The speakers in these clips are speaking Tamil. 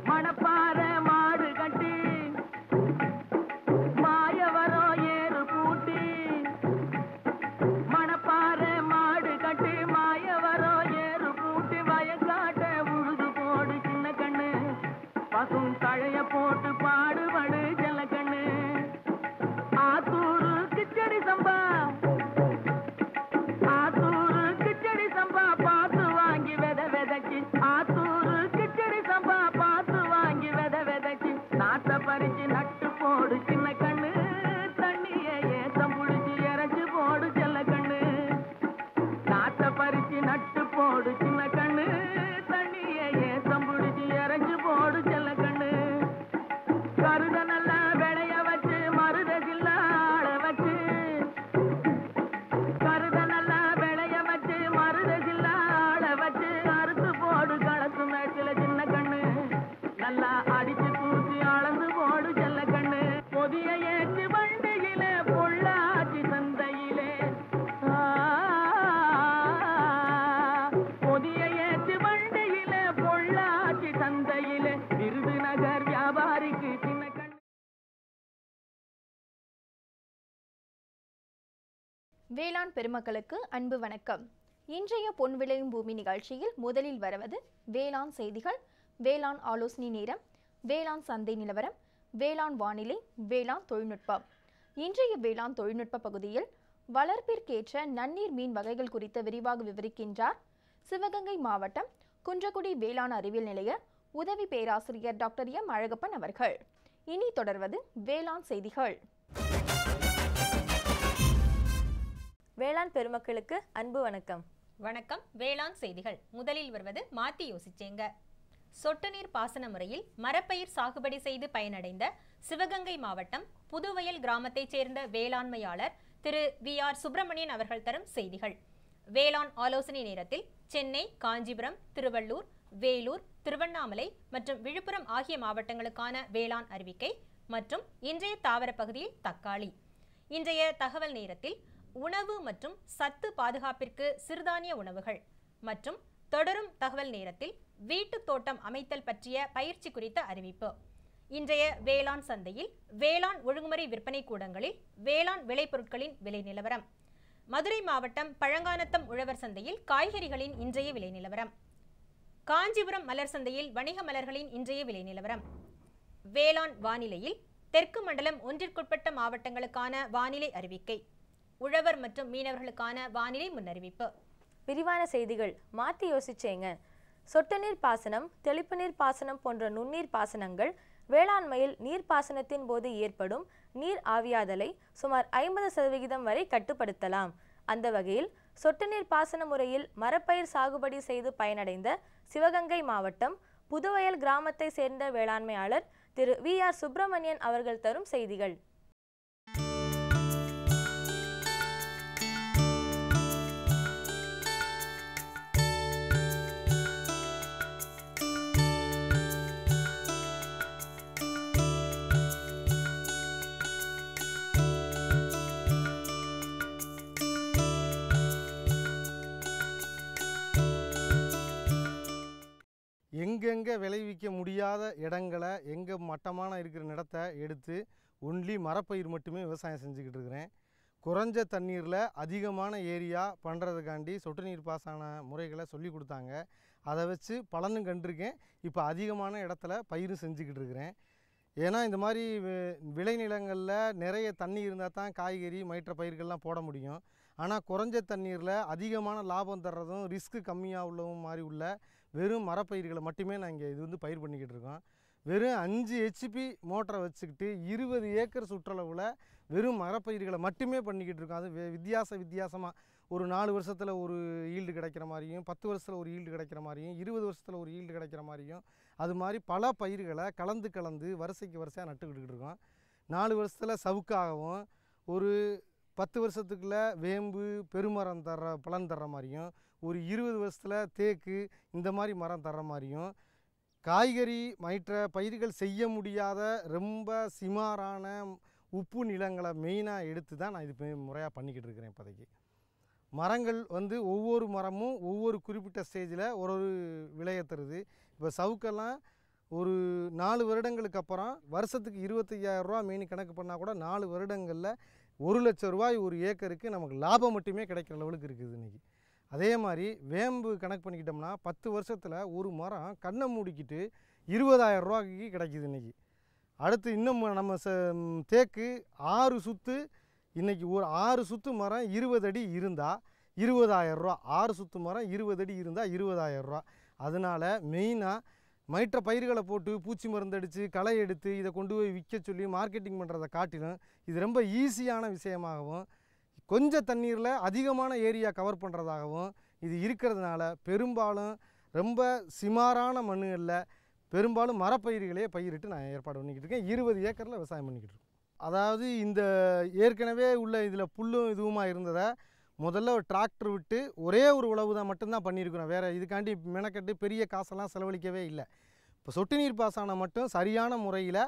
மணப்பாறை மாடு கட்டி மாயவரம் ஏறு பூட்டி மணப்பாறை மாடு கட்டி மாயவரம் ஏறு பூட்டி வயக்காட்ட உழுது போடு சின்ன கண்ணு பசும் தழைய போட்டு பாடுபடு செல்ல கண்ணு ஆத்தூரு கிச்சடி சம்பா ஆத்தூரு கிச்சடி சம்பா பார்த்து வாங்கி வித விதைச்சி ஆத்தூரு கிச்சடி சம்பா பார்த்து வாங்கி வித விதைச்சி நாட்டை பறிச்சு நட்டு போடு சின்ன கண்ணு தண்ணிய ஏத்தம் புடிச்சு இறச்சி போடு செல்ல கண்ணு நாட்டை பறிச்சு நட்டு போடு சின்ன கண்ணு தண்ணிய ஏத்தம் புடிச்சு இறச்சி போடு செல்ல கண்ணு கருத நல்லா விளைய வச்சு மருத சில்லாள வச்சு கருத நல்லா விளைய வச்சு மருத சில்லாள வச்சு அறுத்து போடு களத்து மேட்டில சின்ன கண்ணு நல்லா அடிச்சு தூக்கி அளந்து போடு செல்ல கண்ணு பொதிய ஏற்று வண்டியில பொள்ளாச்சி சந்தையிலே பொதிய ஏற்று வண்டியில பொள்ளாச்சி சந்தையிலே விருதுநகர் வியாபாரிக்கு சின்ன கண்ணு. வேளாண் பெருமக்களுக்கு அன்பு வணக்கம். இன்றைய பொன் விளையும் பூமி நிகழ்ச்சியில் முதலில் வருவது வேளாண் செய்திகள், வேளாண் ஆலோசனை நேரம், வேளாண் சந்தை நிலவரம், வேளாண் வானிலை, வேளாண் தொழில்நுட்பம். இன்றைய வேளாண் தொழில்நுட்ப பகுதியில் வளர்ப்பிற்கேற்ற நன்னீர் மீன் வகைகள் குறித்து விரிவாக விவரிக்கின்றார் சிவகங்கை மாவட்டம் குன்றக்குடி வேளாண் அறிவியல் நிலைய உதவி பேராசிரியர் டாக்டர் எம் அழகப்பன் அவர்கள். இனி தொடர்வது வேளாண் செய்திகள். வேளாண் பெருமக்களுக்கு அன்பு வணக்கம். வணக்கம். வேளாண் செய்திகள். முதலில் வருவது மாத்தி யோசிச்சேங்க. சொட்டு நீர் பாசன முறையில் மரப்பயிர் சாகுபடி செய்து பயனடைந்த சிவகங்கை மாவட்டம் புதுவயல் கிராமத்தைச் சேர்ந்த வேளாண்மையாளர் திரு VR சுப்பிரமணியன் அவர்கள் தரும் செய்திகள். வேளாண் ஆலோசனை நேரத்தில் சென்னை, காஞ்சிபுரம், திருவள்ளூர், வேலூர், திருவண்ணாமலை மற்றும் விழுப்புரம் ஆகிய மாவட்டங்களுக்கான வேளாண் அறிவிக்கை மற்றும் இன்றைய தாவர பகுதியில் தக்காளி. இன்றைய தகவல் நேரத்தில் உணவு மற்றும் சத்து பாதுகாப்பிற்கு சிறுதானிய உணவுகள் மற்றும் தொடரும் தகவல் நேரத்தில் வீட்டு தோட்டம் அமைத்தல் பற்றிய பயிற்சி குறித்த அறிவிப்பு. இன்றைய வேளாண் சந்தையில் வேளாண் ஒழுங்குமுறை விற்பனை கூடங்களில் வேளாண் விளைபொருட்களின் விலை நிலவரம். மதுரை மாவட்டம் பழங்கானத்தம் உழவர் சந்தையில் காய்கறிகளின் இன்றைய விலை நிலவரம். காஞ்சிபுரம் மலர் சந்தையில் வணிக மலர்களின் இன்றைய விலை நிலவரம். வேளாண் வானிலையில் தெற்கு மண்டலம் ஒன்றிற்குட்பட்ட மாவட்டங்களுக்கான வானிலை அறிவிக்கை, உழவர் மற்றும் மீனவர்களுக்கான வானிலை முன்னறிவிப்பு. விரிவான செய்திகள். மாற்றி யோசிச்சேங்க. சொட்டு நீர் பாசனம், தெளிப்பு நீர் பாசனம் போன்ற நுண்ணீர் பாசனங்கள் வேளாண்மையில் நீர்ப்பாசனத்தின் போது ஏற்படும் நீர் ஆவியாதலை சுமார் 50% வரை கட்டுப்படுத்தலாம். அந்த வகையில் சொட்டு நீர் பாசன முறையில் மரப்பயிர் சாகுபடி செய்து பயனடைந்த சிவகங்கை மாவட்டம் புதுவயல் கிராமத்தை சேர்ந்த வேளாண்மையாளர் திரு VR சுப்பிரமணியன் அவர்கள் தரும் செய்திகள். எங்கெங்கே விளைவிக்க முடியாத இடங்களை, எங்கே மட்டமான இருக்கிற நிலத்தை எடுத்து ஒன்லி மரப்பயிர் மட்டுமே விவசாயம் செஞ்சுக்கிட்டு இருக்கிறேன். குறைஞ்ச தண்ணீரில் அதிகமான ஏரியா பண்ணுறதுக்காண்டி சொட்டு நீர் பாசன முறைகளை சொல்லி கொடுத்தாங்க. அதை வச்சு பலனும் கண்டிருக்கேன். இப்போ அதிகமான இடத்துல பயிரும் செஞ்சுக்கிட்டு இருக்கிறேன். ஏன்னா இந்த மாதிரி விளைநிலங்களில் நிறைய தண்ணி இருந்தால் தான் காய்கறி மற்ற பயிர்கள்லாம் போட முடியும். ஆனால் குறைஞ்ச தண்ணீரில் அதிகமான லாபம் தர்றதும் ரிஸ்க்கு கம்மியாக உள்ளவும் மாதிரி உள்ள வெறும் மரப்பயிர்களை மட்டுமே நான் இங்கே இது பயிர் பண்ணிக்கிட்டு இருக்கோம். வெறும் 5 HP மோட்டரை வச்சுக்கிட்டு 20 ஏக்கர் சுற்றளவில் வெறும் மரப்பயிர்களை மட்டுமே பண்ணிக்கிட்டு இருக்கோம். அது வித்தியாசமாக ஒரு 4 வருஷத்தில் ஒரு ஈல்டு கிடைக்கிற மாதிரியும், 10 வருஷத்தில் ஒரு ஈல்டு கிடைக்கிற மாதிரியும், 20 வருஷத்தில் ஒரு ஈல்டு கிடைக்கிற மாதிரியும், அது மாதிரி பல பயிர்களை கலந்து வரிசைக்கு வரிசையாக நட்டுக்கிட்டு இருக்கோம். 4 வருஷத்தில் சவுக்காகவும், ஒரு 10 வருஷத்துக்குள்ளே வேம்பு பெருமரம் பலன் தர்ற மாதிரியும், ஒரு 20 வருஷத்தில் தேக்கு இந்த மாதிரி மரம் தர்ற மாதிரியும், காய்கறி மற்ற பயிர்கள் செய்ய முடியாத ரொம்ப சிமாரான உப்பு நிலங்களை மெயினாக எடுத்து தான் நான் இது முறையாக பண்ணிக்கிட்டு இருக்கிறேன். இப்போதைக்கு மரங்கள் ஒவ்வொரு மரமும் ஒவ்வொரு குறிப்பிட்ட ஸ்டேஜில் ஒரு விளைய தருது. இப்போ சவுக்கெல்லாம் ஒரு 4 வருடங்களுக்கு அப்புறம் வருஷத்துக்கு 25,000 ரூபா மேனி கணக்கு பண்ணால் கூட 4 வருடங்களில் 1 லட்சம் ரூபாய் ஒரு ஏக்கருக்கு நமக்கு லாபம் மட்டுமே கிடைக்கிற லெவலுக்கு இருக்குது இன்றைக்கி. அதே மாதிரி வேம்பு கணக்கு பண்ணிக்கிட்டோம்னா 10 வருஷத்தில் ஒரு மரம் கண்ணை மூடிக்கிட்டு 20,000 ரூபாய்க்கு கிடைக்கிது இன்றைக்கி. அடுத்து இன்னும் நம்ம தேக்கு 6 சுற்று, இன்றைக்கி ஒரு 6 சுற்று மரம் 20 அடி இருந்தால் 20,000 ரூபா. 6 சுற்று மரம் 20 அடி இருந்தால் 20,000 ரூபா. அதனால் மெயினாக மற்ற பயிர்களை போட்டு பூச்சி மருந்து அடித்து களை எடுத்து இதை கொண்டு போய் விற்க சொல்லி மார்க்கெட்டிங் பண்ணுறதை காட்டிலும் இது ரொம்ப ஈஸியான விஷயமாகவும் கொஞ்சம் தண்ணீரில் அதிகமான ஏரியா கவர் பண்ணுறதாகவும் இது இருக்கிறதுனால பெரும்பாலும் ரொம்ப சிமாரான மண்ணுகளில் பெரும்பாலும் மரப்பயிர்களே பயிரிட்டு நான் ஏற்பாடு பண்ணிக்கிட்டு இருக்கேன். 20 ஏக்கரில் விவசாயம் பண்ணிக்கிட்டு இருக்கேன். அதாவது இந்த ஏற்கனவே உள்ள இதில் புல்லும் இதுவுமா இருந்ததை முதல்ல ஒரு டிராக்டர் விட்டு ஒரே ஒரு உழவு தான் மட்டும்தான் பண்ணியிருக்கிறோம். வேறு இதுக்காண்டி மெனக்கட்டு பெரிய காசெல்லாம் செலவழிக்கவே இல்லை. இப்போ சொட்டு நீர் பாசனம் மட்டும் சரியான முறையில்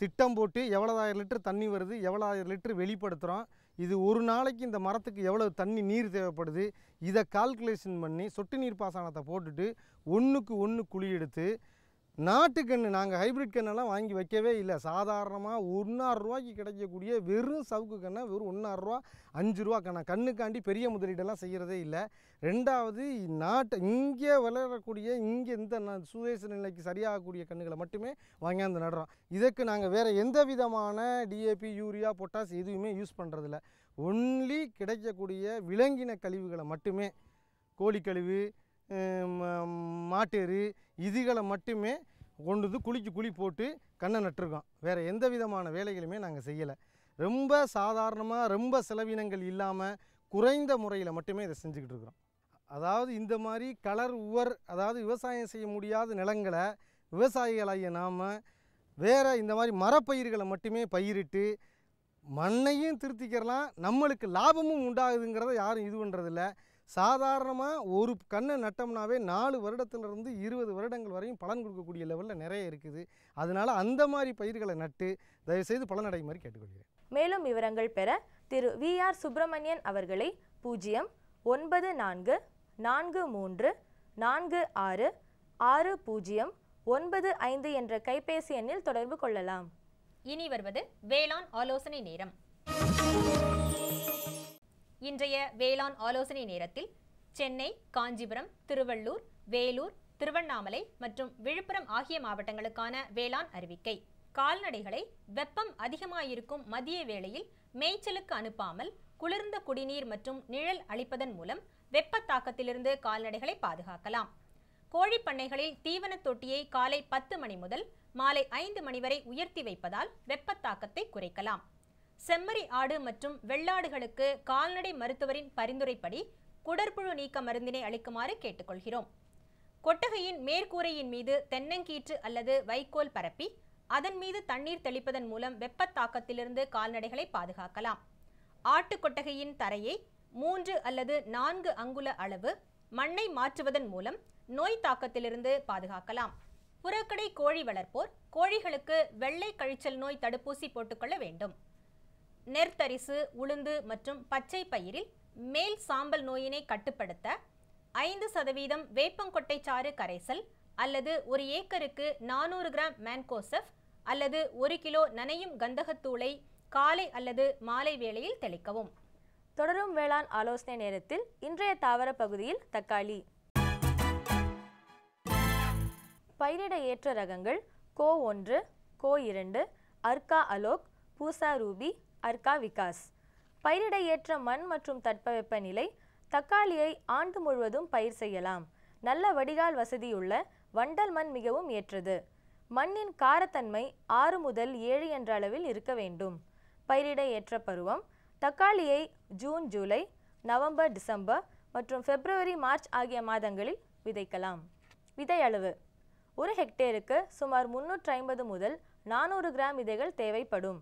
திட்டம் போட்டு எவ்வளோ 1000 லிட்டர் தண்ணி வருது, எவ்வளோ 1000 லிட்டர் வெளிப்படுத்துகிறோம், இது ஒரு நாளைக்கு இந்த மரத்துக்கு எவ்வளோ தண்ணி நீர் தேவைப்படுது, இதை கால்குலேஷன் பண்ணி சொட்டு நீர் பாசனத்தை போட்டுட்டு 1க்கு 1 குழி எடுத்து நாட்டுக்கன்று நாங்கள் ஹைப்ரிட் கண்ணெல்லாம் வாங்கி வைக்கவே இல்லை. சாதாரணமாக 1,000 ரூபாய்க்கு கிடைக்கக்கூடிய வெறும் சவுக்கு கண்ணை வெறும் 1,000 ரூபா 5 ரூபா கண்ணுக்காண்டி பெரிய முதலீடெல்லாம் செய்கிறதே இல்லை. ரெண்டாவது இங்கே வளரக்கூடிய இங்கே இந்த சுதேச நிலைக்கு சரியாகக்கூடிய கண்ணுகளை மட்டுமே வாங்கியாந்து நடுறோம். இதுக்கு நாங்கள் வேறு எந்த விதமான டிஏபி, யூரியா, பொட்டாஸ் எதுவுமே யூஸ் பண்ணுறதில்ல. ஒன்லி கிடைக்கக்கூடிய விலங்கின கழிவுகளை மட்டுமே, கோழி கழிவு, மாட்டேறு இதுகளை மட்டுமே கொண்டு குழி போட்டு கண்ணை நட்டுருக்கோம். வேறு எந்த விதமான வேலைகளுமே நாங்கள் செய்யலை. ரொம்ப சாதாரணமாக ரொம்ப செலவினங்கள் இல்லாமல் குறைந்த முறையில் மட்டுமே இதை செஞ்சுக்கிட்டு இருக்கிறோம். அதாவது இந்த மாதிரி அதாவது விவசாயம் செய்ய முடியாத நிலங்களை விவசாயிகளாகிய நாம் வேறு இந்த மாதிரி மரப்பயிர்களை மட்டுமே பயிரிட்டு மண்ணையும் திருத்திக்கிறலாம், நம்மளுக்கு லாபமும் உண்டாகுதுங்கிறத யாரும் இது பண்ணுறதில்ல. சாதாரணமாக ஒரு கண்ணை நட்டோம்னாவே 4 வருடத்துலேருந்து 20 வருடங்கள் வரையும் பலன் கொடுக்கக்கூடிய லெவலில் நிறைய இருக்குது. அதனால் அந்த மாதிரி பயிர்களை நட்டு தயவுசெய்து பலனடை மாதிரி கேட்டுக்கொள்கிறேன். மேலும் விவரங்கள் பெற திரு VR சுப்பிரமணியன் அவர்களை 09443466095 என்ற கைபேசி எண்ணில் தொடர்பு கொள்ளலாம். இனி வருவது வேளாண் ஆலோசனை நேரம். இன்றைய வேளாண் ஆலோசனை நேரத்தில் சென்னை, காஞ்சிபுரம், திருவள்ளூர், வேலூர், திருவண்ணாமலை மற்றும் விழுப்புரம் ஆகிய மாவட்டங்களுக்கான வேளாண் அறிவிக்கை. கால்நடைகளை வெப்பம் அதிகமாயிருக்கும் மதிய வேளையில் மேய்ச்சலுக்கு அனுப்பாமல் குளிர்ந்த குடிநீர் மற்றும் நிழல் அளிப்பதன் மூலம் வெப்ப தாக்கத்திலிருந்து கால்நடைகளை பாதுகாக்கலாம். கோழி பண்ணைகளில் தீவன தொட்டியை காலை 10 மணி முதல் மாலை 5 மணி வரை உயர்த்தி வைப்பதால் வெப்ப தாக்கத்தை குறைக்கலாம். செம்மறி ஆடு மற்றும் வெள்ளாடுகளுக்கு கால்நடை மருத்துவரின் பரிந்துரைப்படி குடற்புழு நீக்க மருந்தினை அளிக்குமாறு கேட்டுக்கொள்கிறோம். கொட்டகையின் மேற்கூரையின் மீது தென்னங்கீற்று அல்லது வைக்கோல் பரப்பி அதன் மீது தண்ணீர் தெளிப்பதன் மூலம் வெப்ப தாக்கத்திலிருந்து கால்நடைகளை பாதுகாக்கலாம். ஆட்டு கொட்டகையின் தரையை 3 அல்லது 4 அங்குல அளவு மண்ணை மாற்றுவதன் மூலம் நோய் தாக்கத்திலிருந்து பாதுகாக்கலாம். புறக்கடை கோழி வளர்ப்போர் கோழிகளுக்கு வெள்ளை கழிச்சல் நோய் தடுப்பூசி போட்டுக்கொள்ள வேண்டும். நெற்தரிசு, உளுந்து மற்றும் பச்சை பயிரில் மேல் சாம்பல் நோயினை கட்டுப்படுத்த 5% வேப்பங்கொட்டை சாறு கரைசல் அல்லது 1 ஏக்கருக்கு 400 கிராம் மேன்கோசெப் அல்லது 1 கிலோ நனையும் கந்தகத்தூளை காலை அல்லது மாலை வேளையில் தெளிக்கவும். தொடரும் வேளாண் ஆலோசனை நேரத்தில் இன்றைய தாவர பகுதியில் தக்காளி. பயிரிட ஏற்ற ரகங்கள் கோ 1, கோ 2, அர்கா அலோக், பூசா ரூபி, அர்கா விகாஸ். பயிரிட ஏற்ற மண் மற்றும் தட்பவெப்ப நிலை. தக்காளியை ஆண்டு முழுவதும் பயிர் செய்யலாம். நல்ல வடிகால் வசதியுள்ள வண்டல் மண் மிகவும் ஏற்றது. மண்ணின் காரத்தன்மை 6 முதல் 7 என்ற அளவில் இருக்க வேண்டும். பயிரிட ஏற்ற பருவம் தக்காளியை ஜூன், ஜூலை, நவம்பர், டிசம்பர் மற்றும் பிப்ரவரி, மார்ச் ஆகிய மாதங்களில் விதைக்கலாம். விதை அளவு 1 ஹெக்டேருக்கு சுமார் 350 முதல் 400 கிராம் விதைகள் தேவைப்படும்.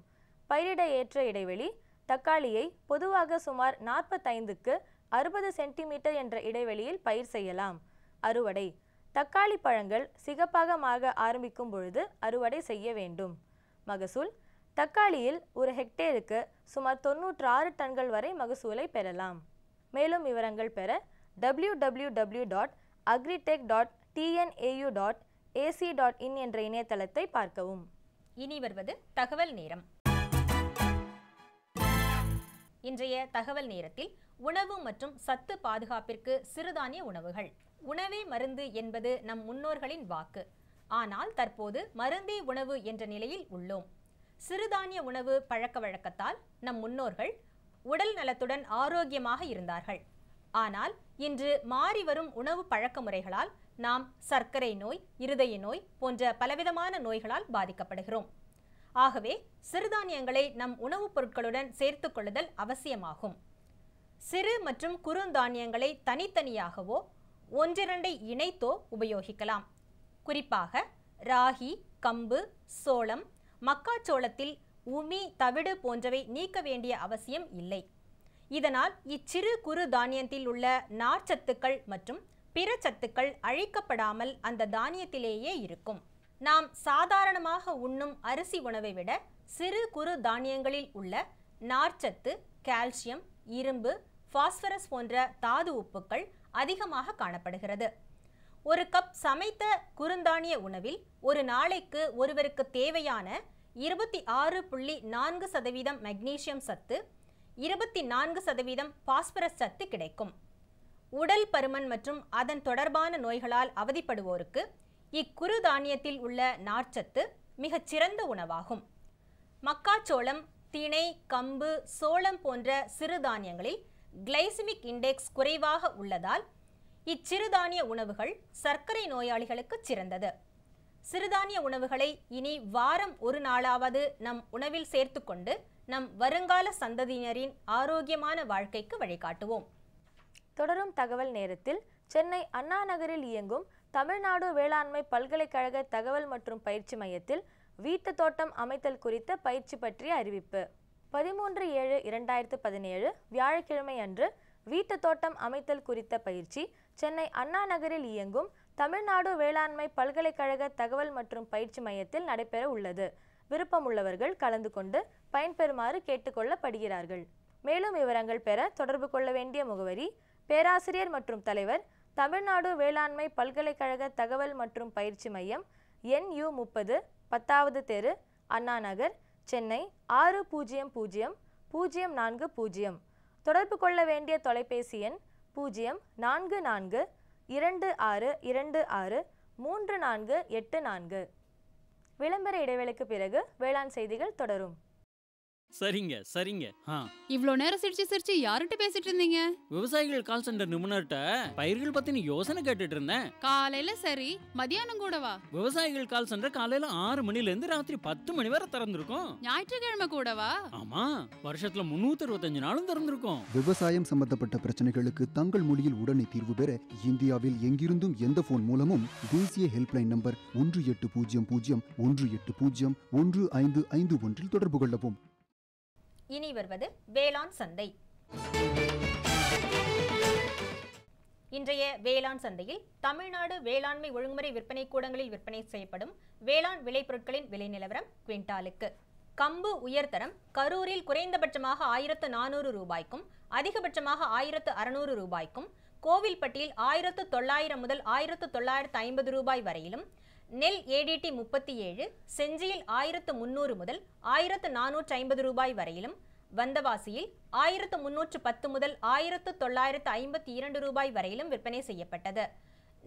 பயிரிட ஏற்ற இடைவெளி தக்காளியை பொதுவாக சுமார் 45க்கு 60 சென்டிமீட்டர் என்ற இடைவெளியில் பயிர் செய்யலாம். அறுவடை தக்காளி பழங்கள் சிகப்பாக ஆரம்பிக்கும் பொழுது அறுவடை செய்ய வேண்டும். மகசூல் தக்காளியில் 1 ஹெக்டேருக்கு சுமார் 96 டன்கள் வரை மகசூலை பெறலாம். மேலும் விவரங்கள் பெற www.agritech.tnau.in ac.in என்ற இணையதளத்தை பார்க்கவும். இனி வருவது தகவல் நேரம். இன்றைய தகவல் நேரத்தில் உணவு மற்றும் சத்து பாதுகாப்பிற்கு சிறுதானிய உணவுகள். உணவே மருந்து என்பது நம் முன்னோர்களின் வாக்கு. ஆனால் தற்போது மருந்தே உணவு என்ற நிலையில் உள்ளோம். சிறுதானிய உணவு பழக்க வழக்கத்தால் நம் முன்னோர்கள் உடல் நலத்துடன் ஆரோக்கியமாக இருந்தார்கள். ஆனால் இன்று மாறி வரும் உணவு பழக்க முறைகளால் நாம் சர்க்கரை நோய், இருதய நோய் போன்ற பலவிதமான நோய்களால் பாதிக்கப்படுகிறோம். ஆகவே சிறுதானியங்களை நம் உணவுப் பொருட்களுடன் சேர்த்து கொள்ளுதல் அவசியமாகும். சிறு மற்றும் குறுந்தானியங்களை தனித்தனியாகவோ ஒன்றிரண்டை இணைத்தோ உபயோகிக்கலாம். குறிப்பாக ராகி, கம்பு, சோளம், மக்காச்சோளத்தில் உமி, தவிடு போன்றவை நீக்க வேண்டிய அவசியம் இல்லை. இதனால் இச்சிறு குறு தானியத்தில் உள்ள நார்ச்சத்துக்கள் மற்றும் பிற சத்துக்கள் அழிக்கப்படாமல் அந்த தானியத்திலேயே இருக்கும். நாம் சாதாரணமாக உண்ணும் அரிசி உணவை விட சிறு குறு தானியங்களில் உள்ள நார்ச்சத்து, கால்சியம், இரும்பு, பாஸ்பரஸ் போன்ற தாது உப்புக்கள் அதிகமாக காணப்படுகிறது. ஒரு கப் சமைத்த குறுந்தானிய உணவில் ஒரு நாளைக்கு ஒருவருக்கு தேவையான 26.4% மெக்னீசியம் சத்து, 24% பாஸ்பரஸ் சத்து கிடைக்கும். உடல் பருமன் மற்றும் அதன் தொடர்பான நோய்களால் அவதிப்படுவோருக்கு இக்குறுதானியத்தில் உள்ள நார்ச்சத்து மிகச்சிறந்த உணவாகும். மக்காச்சோளம், திணை, கம்பு, சோளம் போன்ற சிறுதானியங்களில் கிளைசிமிக் இண்டெக்ஸ் குறைவாக உள்ளதால் இச்சிறுதானிய உணவுகள் சர்க்கரை நோயாளிகளுக்கு சிறந்தது. சிறுதானிய உணவுகளை இனி வாரம் ஒரு நாளாவது நம் உணவில் சேர்த்துக்கொண்டு நம் வருங்கால சந்ததியினரின் ஆரோக்கியமான வாழ்க்கைக்கு வழிகாட்டுவோம். தொடரும் தகவல் நேரத்தில் சென்னை அண்ணா நகரில் இயங்கும் தமிழ்நாடு வேளாண்மை பல்கலைக்கழக தகவல் மற்றும் பயிற்சி மையத்தில் வீட்டு தோட்டம் அமைத்தல் குறித்த பயிற்சி பற்றிய அறிவிப்பு. 13/7/2017 வியாழக்கிழமை அன்று வீட்டு தோட்டம் அமைத்தல் குறித்த பயிற்சி சென்னை அண்ணா நகரில் இயங்கும் தமிழ்நாடு வேளாண்மை பல்கலைக்கழக தகவல் மற்றும் பயிற்சி மையத்தில் நடைபெற உள்ளது. விருப்பமுள்ளவர்கள் கலந்து கொண்டு பயன்பெறுமாறு கேட்டுக்கொள்ளப்படுகிறார்கள். மேலும் விவரங்கள் பெற தொடர்பு கொள்ள வேண்டிய முகவரி: பேராசிரியர் மற்றும் தலைவர், தமிழ்நாடு வேளாண்மை பல்கலைக்கழக தகவல் மற்றும் பயிற்சி மையம், NU 30, 10வது தெரு, அண்ணா நகர், சென்னை 600040. தொடர்பு கொள்ள வேண்டிய தொலைபேசி எண் 0442626384. விளம்பர இடைவேளைக்கு பிறகு வேளாண் செய்திகள் தொடரும். சரிங்க. இவ்ளோ நேரம் சிரிச்சு யார்கிட்ட பேசிட்டு இருந்தீங்க? விவசாயிகள் கால் சென்டர் நிபுணர்கிட்ட பயிர்கள் பத்தின யோசனை கேட்டுட்டு இருந்தேன். காலையில சரி, மதியானம் கூடவா? விவசாயிகள் கால் சென்டர் காலையில 6 மணில இருந்து ராத்திரி 10 மணி வரை திறந்திருக்கும். ஞாயிற்றுக்கிழமை கூடவா? ஆமா, வருஷத்துல 365 நாளும் திறந்திருக்கும். விவசாயம் சம்பந்தப்பட்ட பிரச்சனைகளுக்கு தங்கள் மொழியில் உடனே தீர்வு பெற இந்தியாவில் எங்கிருந்தும் எந்த போன் மூலமும் தேசிய ஹெல்ப்லைன் நம்பர் 1800-180-1551 தொடர்பு கொள்ளவும். இனி வருவது வேளாண் சந்தை. இன்றைய வேளாண் சந்தையில் தமிழ்நாடு வேளாண்மை ஒழுங்குமுறை விற்பனை கூடங்களில் விற்பனை செய்யப்படும் வேளாண் விளைபொருட்களின் விலை நிலவரம் குவிண்டாலுக்கு. கம்பு உயர்தரம் கரூரில் குறைந்தபட்சமாக 1400 ரூபாய்க்கும் அதிகபட்சமாக 1600 ரூபாய்க்கும், கோவில்பட்டியில் 1900 முதல் 1950 ரூபாய் வரையிலும், நெல் ADT 37 செஞ்சியில் 1300 முதல் 1450 ரூபாய் வரையிலும், வந்தவாசியில் 1310 முதல் 1952 ரூபாய் வரையிலும் விற்பனை செய்யப்பட்டது.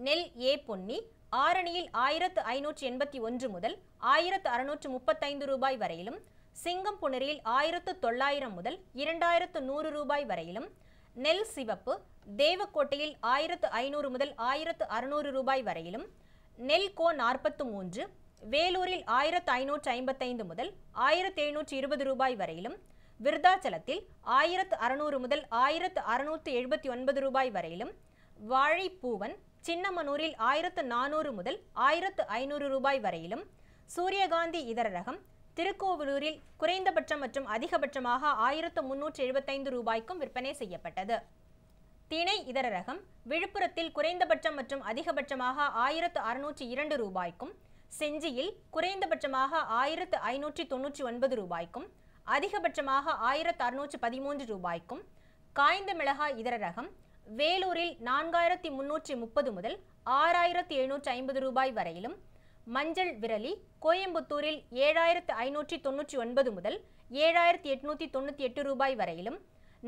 நெல் A பொன்னி ஆரணியில் 1581 முதல் 1635 ரூபாய் வரையிலும், சிங்கம்புணரியில் 1900 முதல் 2100 ரூபாய் வரையிலும், நெல் சிவப்பு தேவக்கோட்டையில் 1500 முதல் 1600 ரூபாய் வரையிலும், நெல் கோ 43 வேலூரில் 1555 முதல் 1720 ரூபாய் வரையிலும், விருதாச்சலத்தில் 1600 முதல் 1679 ரூபாய் வரையிலும், வாழைப்பூவன் சின்னமனூரில் 1400 முதல் 1500 ரூபாய் வரையிலும், சூரியகாந்தி இதர ரகம் திருக்கோவிலூரில் குறைந்தபட்சம் மற்றும் அதிகபட்சமாக 1375 ரூபாய்க்கும் விற்பனை செய்யப்பட்டது. திணை இதர ரகம் விழுப்புரத்தில் குறைந்தபட்சம் மற்றும் அதிகபட்சமாக 1602 ரூபாய்க்கும், செஞ்சியில் குறைந்தபட்சமாக 1599 ரூபாய்க்கும் அதிகபட்சமாக 1613 ரூபாய்க்கும், காய்ந்த மிளகாய் இதர ரகம் வேலூரில் 4330 முதல் 6750 ரூபாய் வரையிலும், மஞ்சள் விரலி கோயம்புத்தூரில் 7599 முதல் 7898 ரூபாய் வரையிலும்,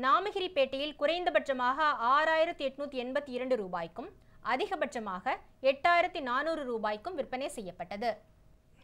நாமகிரிப்பேட்டையில் குறைந்தபட்சமாக 6882 ரூபாய்க்கும் அதிகபட்சமாக 8400 ரூபாய்க்கும் விற்பனை செய்யப்பட்டது.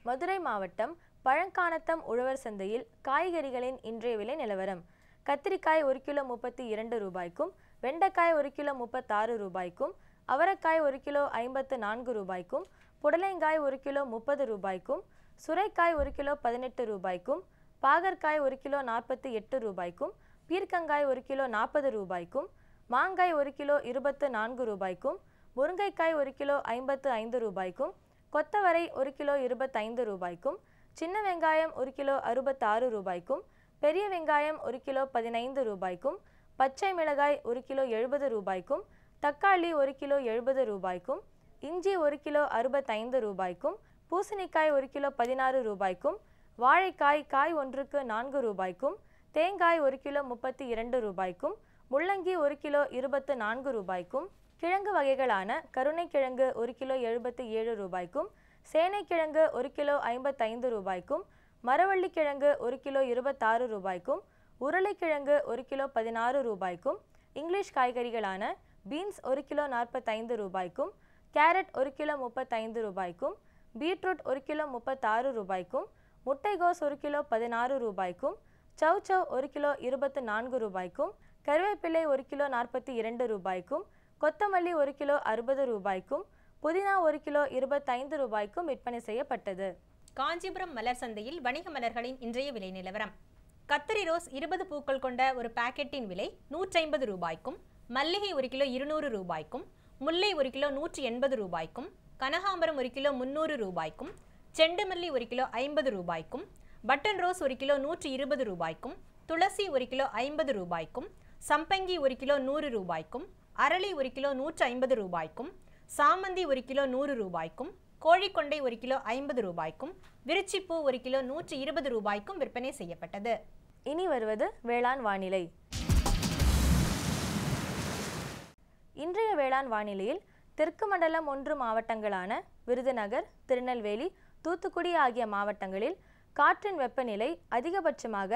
மதுரை மாவட்டம் பழங்கானத்தம் உழவர் சந்தையில் காய்கறிகளின் இன்றைய விலை நிலவரம். கத்திரிக்காய் 1 கிலோ 32 ரூபாய்க்கும், வெண்டைக்காய் 1 கிலோ 36 ரூபாய்க்கும், அவரைக்காய் 1 கிலோ 54 ரூபாய்க்கும், புடலைங்காய் 1 கிலோ 30 ரூபாய்க்கும், சுரைக்காய் 1 கிலோ 18 ரூபாய்க்கும், பாகற்காய் 1 கிலோ 48 ரூபாய்க்கும், பீர்க்கங்காய் 1 கிலோ 40 ரூபாய்க்கும், மாங்காய் 1 கிலோ 24 ரூபாய்க்கும், முருங்கைக்காய் 1 கிலோ 55 ரூபாய்க்கும், கொத்தவரை 1 கிலோ 25 ரூபாய்க்கும், சின்ன வெங்காயம் 1 கிலோ 66 ரூபாய்க்கும், பெரிய வெங்காயம் 1 கிலோ 15 ரூபாய்க்கும், பச்சை மிளகாய் 1 கிலோ 70 ரூபாய்க்கும், தக்காளி 1 கிலோ 70 ரூபாய்க்கும், இஞ்சி 1 கிலோ 65 ரூபாய்க்கும், பூசணிக்காய் 1 கிலோ 16 ரூபாய்க்கும், வாழைக்காய் காய் ஒன்றுக்கு 4 ரூபாய்க்கும், தேங்காய் 1 கிலோ 32 ரூபாய்க்கும், முள்ளங்கி 1 கிலோ 24 ரூபாய்க்கும், கிழங்கு வகைகளான கருணைக்கிழங்கு 1 கிலோ 77 ரூபாய்க்கும், சேனைக்கிழங்கு 1 கிலோ 55 ரூபாய்க்கும், மரவள்ளிக்கிழங்கு 1 கிலோ 26 ரூபாய்க்கும், உருளைக்கிழங்கு 1 கிலோ 16 ரூபாய்க்கும், இங்கிலீஷ் காய்கறிகளான பீன்ஸ் 1 கிலோ 45 ரூபாய்க்கும், கேரட் 1 கிலோ 35 ரூபாய்க்கும், பீட்ரூட் 1 கிலோ 36 ரூபாய்க்கும், முட்டைகோஸ் 1 கிலோ 16 ரூபாய்க்கும், சௌச்சௌ 1 கிலோ 24 ரூபாய்க்கும், கருவேப்பிலை 1 கிலோ 42 ரூபாய்க்கும், கொத்தமல்லி 1 கிலோ 60 ரூபாய்க்கும், புதினா 1 கிலோ 25 ரூபாய்க்கும் விற்பனை செய்யப்பட்டது. காஞ்சிபுரம் மலர் சந்தையில் வணிக மலர்களின் இன்றைய விலை நிலவரம். கத்திரி ரோஸ் 20 பூக்கள் கொண்ட ஒரு பாக்கெட்டின் விலை 150 ரூபாய்க்கும், மல்லிகை 1 கிலோ 200 ரூபாய்க்கும், முல்லை 1 கிலோ 180 ரூபாய்க்கும், கனகாம்பரம் 1 கிலோ 300 ரூபாய்க்கும், செண்டுமல்லி 1 கிலோ 50 ரூபாய்க்கும், பட்டன் ரோஸ் 1 கிலோ 120 ரூபாய்க்கும், துளசி 1 கிலோ 50 ரூபாய்க்கும், சம்பங்கி 1 கிலோ 100 ரூபாய்க்கும், அரளி 1 கிலோ 150 ரூபாய்க்கும், சாமந்தி 1 கிலோ 100 ரூபாய்க்கும், கோழிக்கொண்டை 1 கிலோ 50 ரூபாய்க்கும், விருச்சிப்பூ 1 கிலோ 120 ரூபாய்க்கும் விற்பனை செய்யப்பட்டது. இனி வருவது வேளாண் வானிலை. இன்றைய வேளாண் வானிலையில் தெற்கு மண்டலம் 1 மாவட்டங்களான விருதுநகர், திருநெல்வேலி, தூத்துக்குடி ஆகிய மாவட்டங்களில் காற்றின் வெப்பநிலை அதிகபட்சமாக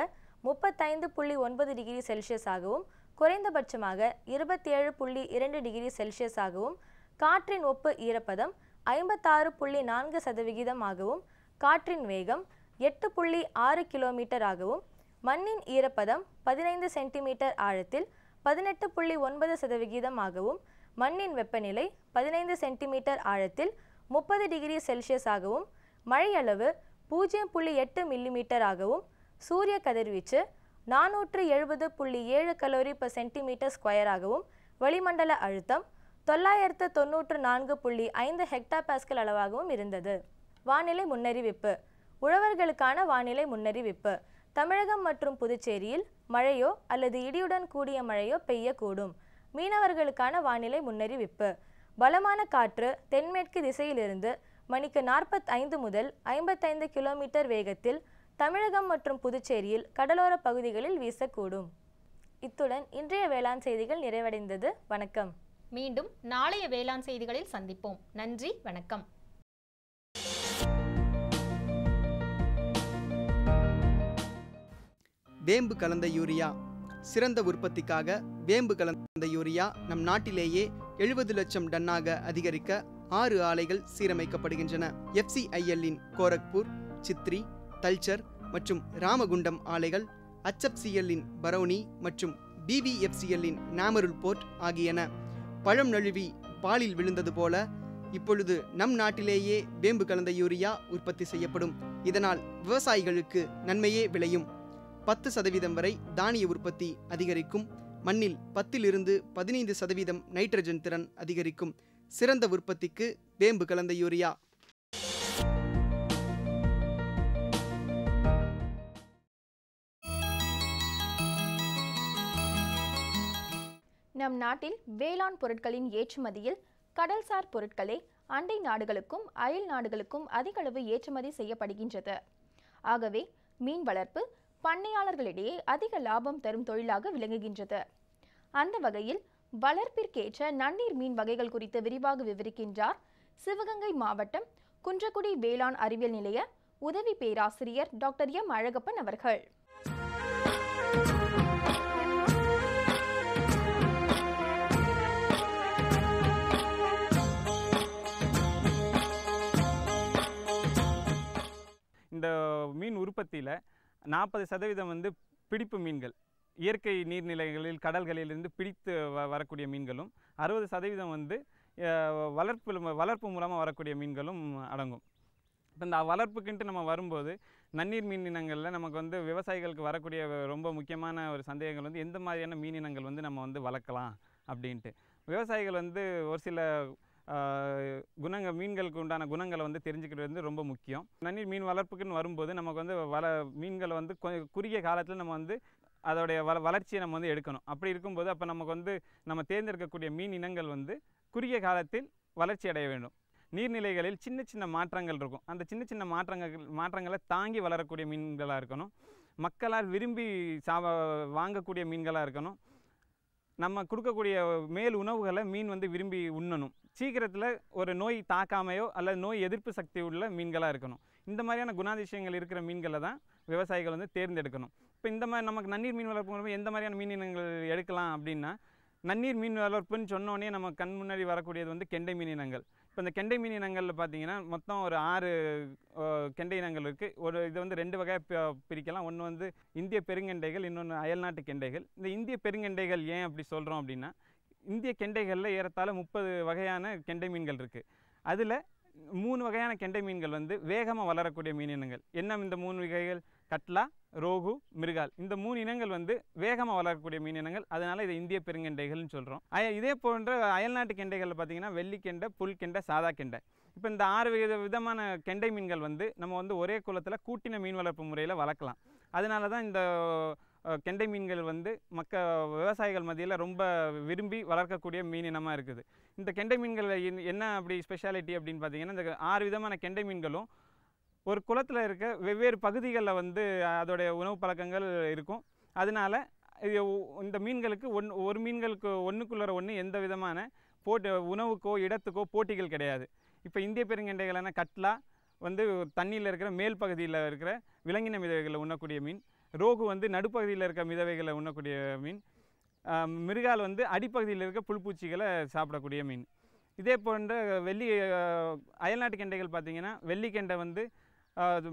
35.9 டிகிரி செல்சியஸாகவும் குறைந்தபட்சமாக 27.2 டிகிரி செல்சியஸாகவும், காற்றின் ஒப்பு ஈரப்பதம் 56.4% காற்றின் வேகம் 8.6 கிலோமீட்டர் ஆகவும், மண்ணின் ஈரப்பதம் 15 சென்டிமீட்டர் ஆழத்தில் 18.9% ஆகவும், மண்ணின் வெப்பநிலை 15 சென்டிமீட்டர் ஆழத்தில் 30 டிகிரி செல்சியஸாகவும், மழையளவு 0.8 மில்லிமீட்டர் ஆகவும், சூரிய கதிர்வீச்சு 470.7 கலோரி per சென்டிமீட்டர் ஸ்கொயராகவும், வளிமண்டல அழுத்தம் 994.5 ஹெக்டா பாஸ்கல் அளவாகவும் இருந்தது. வானிலை முன்னறிவிப்பு. உழவர்களுக்கான வானிலை முன்னறிவிப்பு. தமிழகம் மற்றும் புதுச்சேரியில் மழையோ அல்லது இடியுடன் கூடிய மழையோ பெய்யக்கூடும். மீனவர்களுக்கான வானிலை முன்னறிவிப்பு. பலமான காற்று தென்மேற்கு திசையிலிருந்து மணிக்கு 45 முதல் 55 கிலோமீட்டர் வேகத்தில் தமிழகம் மற்றும் புதுச்சேரியில் கடலோர பகுதிகளில் வீசக்கூடும். இத்துடன் இன்றைய வேளாண் செய்திகள் நிறைவடைந்தது. வணக்கம். மீண்டும் நாளைய வேளாண் செய்திகளில் சந்திப்போம். நன்றி, வணக்கம். வேம்பு கலந்த யூரியா. சிறந்த உற்பத்திக்காக வேம்பு கலந்த யூரியா நம் நாட்டிலேயே 70 லட்சம் டன்னாக அதிகரிக்க 6 ஆலைகள் சீரமைக்கப்படுகின்றன. FCIL-இன் கோரக்பூர், சித்ரி, தல்ச்சர் மற்றும் ராமகுண்டம் ஆலைகள், HFCL-இன் பரௌனி மற்றும் BVFCL-இன் நாமருல் போர்ட் ஆகியன. பழம் நழுவி பாலில் விழுந்தது போல இப்பொழுது நம் நாட்டிலேயே வேம்பு கலந்த யூரியா உற்பத்தி செய்யப்படும். இதனால் விவசாயிகளுக்கு நன்மையே விளையும். 10% வரை தானிய உற்பத்தி அதிகரிக்கும். மண்ணில் 10 to 15% நைட்ரஜன் திறன் அதிகரிக்கும். சிறந்த உற்பத்திக்கு வேம்பு கலந்த யூரியா. நம் நாட்டில் வேளாண் பொருட்களின் ஏற்றுமதியில் கடல்சார் பொருட்களே அண்டை நாடுகளுக்கும் அயல் நாடுகளுக்கும் அதிக அளவு ஏற்றுமதி செய்யப்படுகின்றது. ஆகவே மீன் வளர்ப்பு பண்ணையாளர்களிடையே அதிக லாபம் தரும் தொழிலாக விளங்குகின்றது. அந்த வகையில் வளர்ப்பிற்கேற்ற நன்னீர் மீன் வகைகள் குறித்து விரிவாக விவரிக்கின்றார் சிவகங்கை மாவட்டம் குன்றக்குடி வேளாண் அறிவியல் நிலைய உதவி பேராசிரியர் டாக்டர் எம் அழகப்பன் அவர்கள். இந்த மீன் உற்பத்தியில் 40% வந்து பிடிப்பு மீன்கள், இயற்கை நீர்நிலைகளில் கடல்களிலிருந்து பிடித்து வரக்கூடிய மீன்களும், 60% வந்து வளர்ப்பு மூலமாக வரக்கூடிய மீன்களும் அடங்கும். இப்போ இந்த வளர்ப்புக்குன்ட்டு நம்ம வரும்போது நன்னீர் மீன் இனங்களில் நமக்கு வந்து விவசாயிகளுக்கு வரக்கூடிய ரொம்ப முக்கியமான ஒரு சந்தேகங்கள் வந்து எந்த மாதிரியான மீன் இனங்கள் வந்து நம்ம வந்து வளர்க்கலாம் அப்படின்ட்டு. விவசாயிகள் வந்து ஒரு சில மீன்களுக்கு உண்டான குணங்களை வந்து தெரிஞ்சுக்கிறது வந்து ரொம்ப முக்கியம். நன்னீர் மீன் வளர்ப்புக்குன்னு வரும்போது நமக்கு வந்து மீன்களை வந்து குறுகிய காலத்தில் நம்ம வந்து அதோடைய வளர்ச்சியை நம்ம வந்து எடுக்கணும். அப்படி இருக்கும்போது அப்போ நமக்கு வந்து நம்ம தேர்ந்தெடுக்கக்கூடிய மீன் இனங்கள் வந்து குறுகிய காலத்தில் வளர்ச்சி அடைய வேண்டும். நீர்நிலைகளில் சின்ன சின்ன மாற்றங்கள் இருக்கும். அந்த சின்ன சின்ன மாற்றங்களை தாங்கி வளரக்கூடிய மீன்களாக இருக்கணும். மக்களால் விரும்பி வாங்கக்கூடிய மீன்களாக இருக்கணும். நம்ம கொடுக்கக்கூடிய மேல் உணவுகளை மீன் வந்து விரும்பி உண்ணணும். சீக்கிரத்தில் ஒரு நோய் தாக்காமையோ அல்லது நோய் எதிர்ப்பு சக்தி உள்ள மீன்களாக இருக்கணும். இந்த மாதிரியான குணாதிசயங்கள் இருக்கிற மீன்களை தான் விவசாயிகள் வந்து தேர்ந்தெடுக்கணும். இப்போ இந்த மாதிரி நமக்கு நன்னீர் மீன் வளர்ப்பு எந்த மாதிரியான மீன் இனங்கள் எடுக்கலாம் அப்படின்னா, நன்னீர் மீன் வளர்ப்புன்னு சொன்னோடனே நம்ம கண் முன்னாடி வரக்கூடியது வந்து கெண்டை மீன் இனங்கள். இப்போ இந்த கெண்டை மீன் இனங்களில் பார்த்தீங்கன்னா மொத்தம் ஒரு 6 கெண்டை இனங்கள் இருக்குது. இது வந்து 2 வகையாக பிரிக்கலாம். ஒன்று வந்து இந்திய பெருங்கெண்டைகள், இன்னொன்று அயல்நாட்டு கெண்டைகள். இந்த இந்திய பெருங்கெண்டைகள் ஏன் அப்படி சொல்கிறோம் அப்படின்னா, இந்திய கெண்டைகளில் ஏறத்தாழ 30 வகையான கெண்டை மீன்கள் இருக்குது. அதில் 3 வகையான கெண்டை மீன்கள் வந்து வேகமாக வளரக்கூடிய மீன் இனங்கள். என்ன இந்த 3 வகைகள்? கட்லா, ரோகு, மிருகால். இந்த 3 இனங்கள் வந்து வேகமாக வளரக்கூடிய மீன் இனங்கள். அதனால் இதை இந்திய பெருங்கெண்டைகள்னு சொல்கிறோம். இதே போன்ற அயல்நாட்டு கெண்டைகளில் பார்த்திங்கன்னா வெள்ளிக்கெண்டை, புல்கெண்டை, சாதா கெண்டை. இப்போ இந்த 6 விதமான கெண்டை மீன்கள் வந்து நம்ம வந்து ஒரே குளத்தில் கூட்டின மீன் வளர்ப்பு முறையில் வளர்க்கலாம். அதனால தான் இந்த கெண்டை மீன்கள் வந்து விவசாயிகள் மத்தியில் ரொம்ப விரும்பி வளர்க்கக்கூடிய மீன் இனமாக இருக்குது. இந்த கெண்டை மீன்கள் என்ன அப்படி ஸ்பெஷாலிட்டி அப்படின்னு பார்த்தீங்கன்னா, இந்த 6 விதமான கெண்டை மீன்களும் ஒரு குளத்தில் இருக்க வெவ்வேறு பகுதிகளில் வந்து அதோடைய உணவு பழக்கங்கள் இருக்கும். அதனால் இந்த மீன்களுக்கு ஒரு மீன்களுக்கு ஒன்றுக்குள்ளே ஒன்று எந்த விதமான உணவுக்கோ இடத்துக்கோ போட்டிகள் கிடையாது. இப்போ இந்திய பெருங்கெண்டைகளான கட்லா வந்து தண்ணியில் இருக்கிற மேல் பகுதியில் இருக்கிற விலங்கின மிதவைகளை உண்ணக்கூடிய மீன். ரோகு வந்து நடுப்பகுதியில் இருக்க மிதவைகளை உண்ணக்கூடிய மீன். மிருகால் வந்து அடிப்பகுதியில் இருக்க புல்பூச்சிகளை சாப்பிடக்கூடிய மீன். இதே போன்ற அயல்நாட்டு கெண்டைகள் பார்த்திங்கன்னா வெள்ளிக்கெண்டை வந்து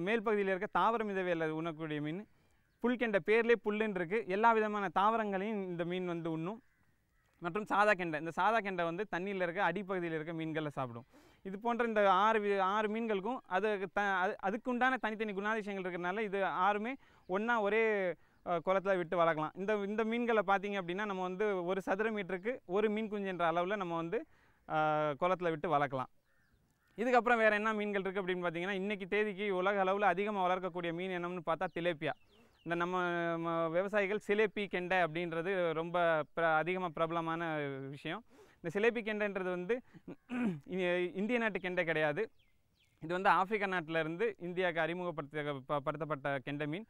மேல் பகுதியில் இருக்க தாவர மிதவையில் உண்ணக்கூடிய மீன். புல்கெண்டை பேர்லேயே புல்லுன்னு இருக்குது, எல்லா விதமான தாவரங்களையும் இந்த மீன் வந்து உண்ணும். மற்றும் சாதா கெண்டை, இந்த சாதா கெண்டை வந்து தண்ணியில் இருக்க அடிப்பகுதியில் இருக்க மீன்களை சாப்பிடும். இது போன்ற இந்த 6 மீன்களுக்கும் அதுக்குண்டான தனித்தனி குணாதிசயங்கள் இருக்கிறதுனால இது 6மே ஒன்றா ஒரே குளத்தில் விட்டு வளர்க்கலாம். இந்த மீன்களை பார்த்திங்க அப்படின்னா நம்ம வந்து ஒரு சதுர மீட்டருக்கு ஒரு மீன் குஞ்சுன்ற அளவில் நம்ம வந்து குளத்தில் விட்டு வளர்க்கலாம். இதுக்கப்புறம் வேறு என்ன மீன்கள் இருக்குது அப்படின்னு பார்த்தீங்கன்னா, இன்றைக்கி தேதிக்கு உலக அளவில் அதிகமாக வளர்க்கக்கூடிய மீன் என்னம்னு பார்த்தா திலேப்பியா. இந்த நம்ம விவசாயிகள் சிலேப்பி கெண்டை அப்படின்றது ரொம்ப அதிகமாக பிரபலமான விஷயம். இந்த சிலேப்பி கெண்டைன்றது வந்து இந்திய நாட்டு கெண்டை கிடையாது. இது வந்து ஆப்பிரிக்கா நாட்டிலேருந்து இந்தியாவுக்கு அறிமுகப்படுத்தப்பட்ட கெண்டை மீன்.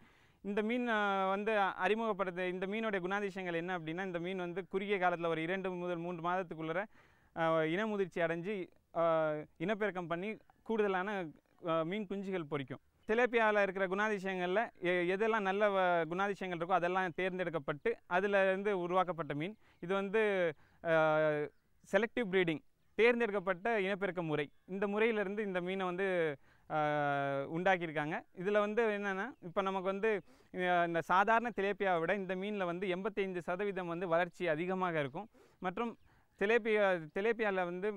இந்த மீன் வந்து இந்த மீனுடைய குணாதிசயங்கள் என்ன அப்படின்னா, இந்த மீன் வந்து குறுகிய காலத்தில் ஒரு 2 முதல் 3 மாதத்துக்குள்ளே இனமுதிர்ச்சி அடைஞ்சு இனப்பெருக்கம் பண்ணி கூடுதலான மீன் குஞ்சுகள் பொரிக்கும். திலேப்பியாவில் இருக்கிற குணாதிசயங்களில் எதெல்லாம் நல்ல குணாதிசயங்கள் இருக்கோ அதெல்லாம் தேர்ந்தெடுக்கப்பட்டு அதிலிருந்து உருவாக்கப்பட்ட மீன். இது வந்து செலக்டிவ் ப்ரீடிங், தேர்ந்தெடுக்கப்பட்ட இனப்பெருக்க முறை. இந்த முறையிலேருந்து இந்த மீனை வந்து உண்டாக்கியிருக்காங்க. இதில் வந்து என்னென்னா, இப்போ நமக்கு வந்து இந்த சாதாரண திலேப்பியாவை விட இந்த மீனில் வந்து 85% வந்து வளர்ச்சி அதிகமாக இருக்கும். மற்றும் திலேப்பியாவில் வந்து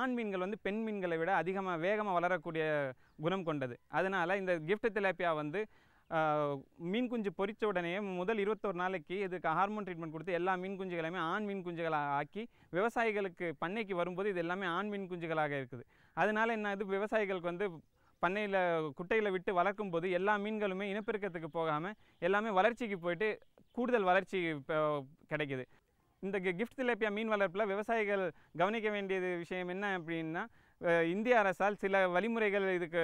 ஆண் மீன்கள் வந்து பெண் மீன்களை விட அதிகமாக வேகமாக வளரக்கூடிய குணம் கொண்டது. அதனால் இந்த கிஃப்ட் திலேப்பியா வந்து மீன் குஞ்சு பொரித்த உடனே முதல் 21 நாளைக்கு இதுக்கு ஹார்மோன் ட்ரீட்மெண்ட் கொடுத்து எல்லா மீன் குஞ்சுகளையுமே ஆண் மீன் குஞ்சுகளாக ஆக்கி விவசாயிகளுக்கு பண்ணைக்கு வரும்போது இது எல்லாமே ஆண் மீன் குஞ்சுகளாக இருக்குது. அதனால் என்ன, இது விவசாயிகளுக்கு வந்து பண்ணையில் குட்டையில் விட்டு வளர்க்கும் போது எல்லா மீன்களுமே இனப்பெருக்கத்துக்கு போகாமல் எல்லாமே வளர்ச்சிக்கு போயிட்டு கூடுதல் வளர்ச்சி கிடைக்குது. இந்த கிஃப்ட் திலேப்பியா மீன் வளர்ப்பில் விவசாயிகள் கவனிக்க வேண்டியது விஷயம் என்ன அப்படின்னா, இந்திய அரசால் சில வழிமுறைகள் இதுக்கு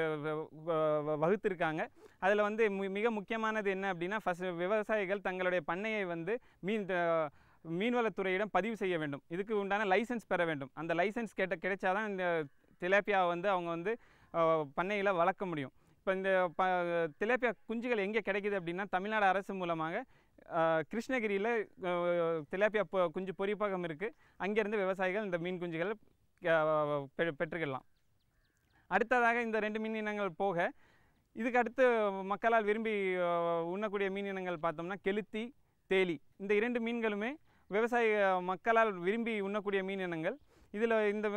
வகுத்திருக்காங்க. அதில் வந்து மிக முக்கியமானது என்ன அப்படின்னா, விவசாயிகள் தங்களுடைய பண்ணையை வந்து மீன்வளத்துறையிடம் பதிவு செய்ய வேண்டும். இதுக்கு உண்டான லைசன்ஸ் பெற வேண்டும். அந்த லைசன்ஸ் கிடைச்சாதான் இந்த திலேப்பியாவை வந்து அவங்க வந்து பண்ணையில் வளர்க்க முடியும். இப்போ இந்த திலேப்பியா குஞ்சுகள் எங்கே கிடைக்குது அப்படின்னா, தமிழ்நாடு அரசு மூலமாக கிருஷ்ணகிரியில் திலேப்பியா குஞ்சு பொறிப்பகம் இருக்குது. அங்கேருந்து விவசாயிகள் இந்த மீன் குஞ்சுகள் பெற்றுக்கலாம். அடுத்ததாக இந்த 2 மீன் இனங்கள் போக இதுக்கு அடுத்து மக்களால் விரும்பி உண்ணக்கூடிய மீன் இனங்கள் பார்த்தோம்னா கெளுத்தி, தேலி. இந்த 2 மீன்களுமே விவசாய மக்களால் விரும்பி உண்ணக்கூடிய மீன் இனங்கள். இதில் இந்த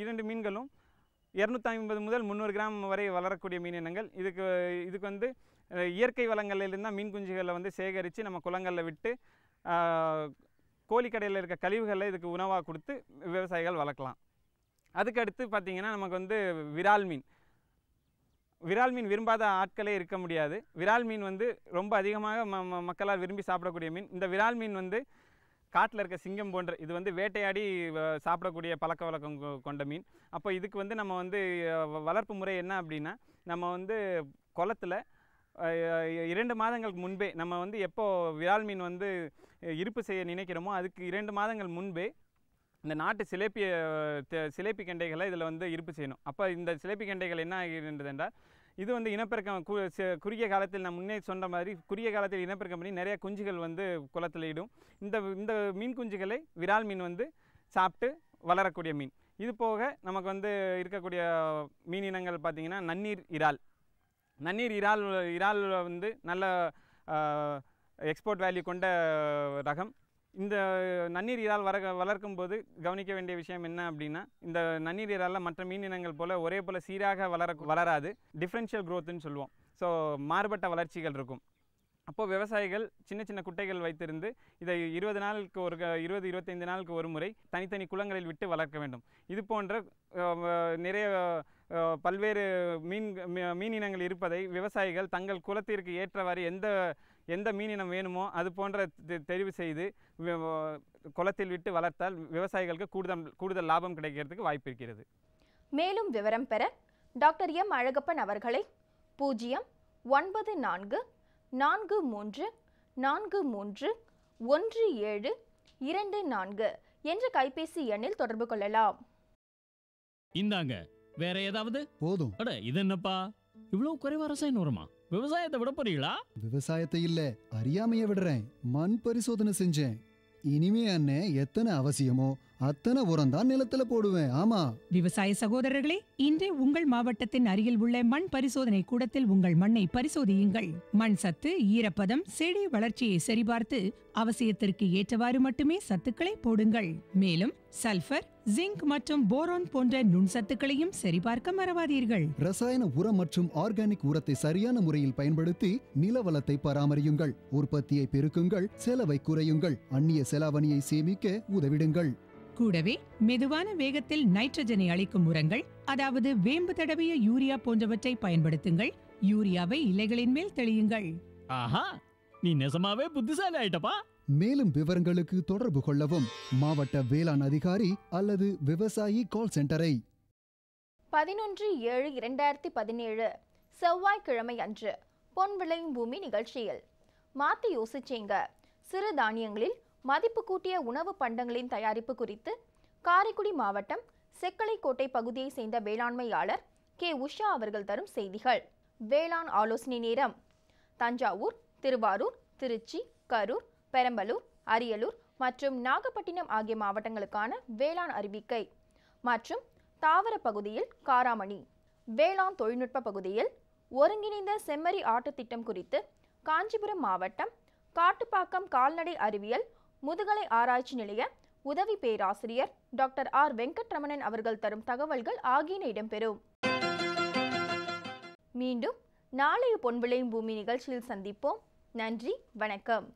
2 மீன்களும் 250 முதல் 300 கிராம் வரை வளரக்கூடிய மீன் இனங்கள். இதுக்கு வந்து இயற்கை வளங்களிலிருந்து மீன் குஞ்சுகளை வந்து சேகரித்து நம்ம குளங்களில் விட்டு கோழிக்கடையில் இருக்க கழிவுகளை இதுக்கு உணவாக கொடுத்து விவசாயிகள் வளர்க்கலாம். அதுக்கடுத்து பார்த்திங்கன்னா நமக்கு வந்து விரால் மீன் விரும்பாத ஆட்களே இருக்க முடியாது. விரால் மீன் வந்து ரொம்ப அதிகமாக மக்களால் விரும்பி சாப்பிடக்கூடிய மீன். இந்த விரால் மீன் வந்து காட்டில் இருக்க சிங்கம் போன்ற இது வந்து வேட்டையாடி சாப்பிடக்கூடிய பழக்க வழக்கம் கொண்ட மீன். அப்போ இதுக்கு வந்து நம்ம வந்து வளர்ப்பு முறை என்ன அப்படின்னா, நம்ம வந்து குளத்தில் 2 மாதங்களுக்கு முன்பே நம்ம வந்து எப்போ விரால் மீன் வந்து இருப்பு செய்ய நினைக்கிறோமோ அதுக்கு 2 மாதங்கள் முன்பே இந்த நாட்டு சிலேப்பி கெண்டைகளை இதில் வந்து இருப்பு செய்யணும். அப்போ இந்த சிலேப்பி கெண்டைகள் என்ன ஆகின்றது என்றால், இது வந்து இனப்பெருக்கம் குறுகிய காலத்தில் நான் முன்னே சொன்ன மாதிரி குறுகிய காலத்தில் இனப்பெருக்கம் பண்ணி நிறைய குஞ்சுகள் வந்து குளத்தில் இடும். இந்த மீன் குஞ்சுகளை விரால் மீன் வந்து சாப்பிட்டு வளரக்கூடிய மீன். இது போக நமக்கு வந்து இருக்கக்கூடிய மீன் இனங்கள் பார்த்திங்கன்னா நன்னீர் இறால் வந்து நல்ல எக்ஸ்போர்ட் வேல்யூ கொண்ட ரகம். இந்த நன்னீர் இறால் வளர்க்கும் போது கவனிக்க வேண்டிய விஷயம் என்ன அப்படின்னா, இந்த நன்னீர் இறாலில் மற்ற மீன் இனங்கள் போல் ஒரே போல் சீராக வளராது. டிஃப்ரென்ஷியல் க்ரோத்துன்னு சொல்லுவோம். ஸோ மாறுபட்ட வளர்ச்சிகள் இருக்கும். அப்போது விவசாயிகள் சின்ன சின்ன குட்டைகள் வைத்திருந்து இதை 20-25 நாளுக்கு ஒரு முறை தனித்தனி குளங்களில் விட்டு வளர்க்க வேண்டும். இது போன்ற நிறைய பல்வேறு மீன் இனங்கள் இருப்பதை விவசாயிகள் தங்கள் குலத்திற்கு ஏற்றவாறு எந்த மீனினம் வேணுமோ அது போன்ற தெரிவு செய்து குளத்தில் விட்டு வளர்த்தால் விவசாயிகளுக்கு கூடுதல் லாபம் கிடைக்கிறதுக்கு வாய்ப்பு இருக்கிறது. மேலும் விவரம் பெற டாக்டர் எம் அழகப்பன் அவர்களை 09443431724 என்ற கைபேசி எண்ணில் தொடர்பு கொள்ளலாம். இந்தாங்க வேற ஏதாவது போதும். அட இது என்னப்பா இவ்வளவு குறைவா ரசாயன உரமா? விவசாயத்தை விட போறீங்களா? விவசாயத்தை இல்ல, அறியாமைய விடுறேன். மண் பரிசோதனை செஞ்சேன். இனிமே அண்ணே எத்தனை அவசியமோ அத்தனை உரம் தான் நிலத்துல போடுவேன். ஆமா விவசாய சகோதரர்களே, இன்றே உங்கள் மாவட்டத்தின் அருகில் உள்ள மண் பரிசோதனை கூடத்தில் உங்கள் மண்ணை பரிசோதியுங்கள். மண் சத்து, ஈரப்பதம், செடி வளர்ச்சியை சரிபார்த்து அவசியத்திற்கு ஏற்றவாறு மட்டுமே சத்துக்களை போடுங்கள். மேலும் சல்பர், ஜிங்க் மற்றும் போரான் போன்ற நுண்சத்துக்களையும் சரிபார்க்க மறவாதீர்கள். ரசாயன உரம் மற்றும் ஆர்கானிக் உரத்தை சரியான முறையில் பயன்படுத்தி நில வளத்தை பராமரியுங்கள். உற்பத்தியை பெருக்குங்கள், செலவை குறையுங்கள், அந்நிய செலாவணியை சேமிக்க உதவிடுங்கள். கூடவே மெதுவான வேகத்தில் நைட்ரஜனை அளிக்கும் உரங்கள், அதாவது வேம்பு தடவிய யூரியா போன்றவற்றை பயன்படுத்துங்கள். யூரியாவை இலைகளின் மேல் தெளியுங்கள். ஆஹா, நீ நெசமாவே புத்திசாலி ஆயிட்டப்பா. மேலும் விவரங்களுக்கு தொடர்பு கொள்ளவும் மாவட்ட வேளாண் அதிகாரி அல்லது விவசாயி கால் சென்டரை. 11/7/2017 செவ்வாய்க்கிழமை அன்று பொன் விளையும் பூமி நிகழ்ச்சியில் மாத்தி யோசிச்சேங்க, சிறு தானியங்களில் மதிப்பு கூட்டிய உணவு பண்டங்களின் தயாரிப்பு குறித்து காரைக்குடி மாவட்டம் செக்கலைக்கோட்டை பகுதியை சேர்ந்த வேளாண்மையாளர் கே. உஷா அவர்கள் தரும் செய்திகள். வேளாண் ஆலோசனை நேரம். தஞ்சாவூர், திருவாரூர், திருச்சி, கரூர், பெரம்பலூர், அரியலூர் மற்றும் நாகப்பட்டினம் ஆகிய மாவட்டங்களுக்கான வேளாண் அறிவிக்கை மற்றும் தாவர பகுதியில் காராமணி, வேளாண் தொழில்நுட்ப பகுதியில் ஒருங்கிணைந்த செம்மறி ஆட்டு திட்டம் குறித்து காஞ்சிபுரம் மாவட்டம் காட்டுப்பாக்கம் கால்நடை அறிவியல் முதுகலை ஆராய்ச்சி நிலைய உதவி பேராசிரியர் டாக்டர் ஆர். வெங்கட்ரமணன் அவர்கள் தரும் தகவல்கள் ஆகியன இடம்பெறும். மீண்டும் நாளைய பொன் விளையும் பூமி நிகழ்ச்சியில் சந்திப்போம். நன்றி, வணக்கம்.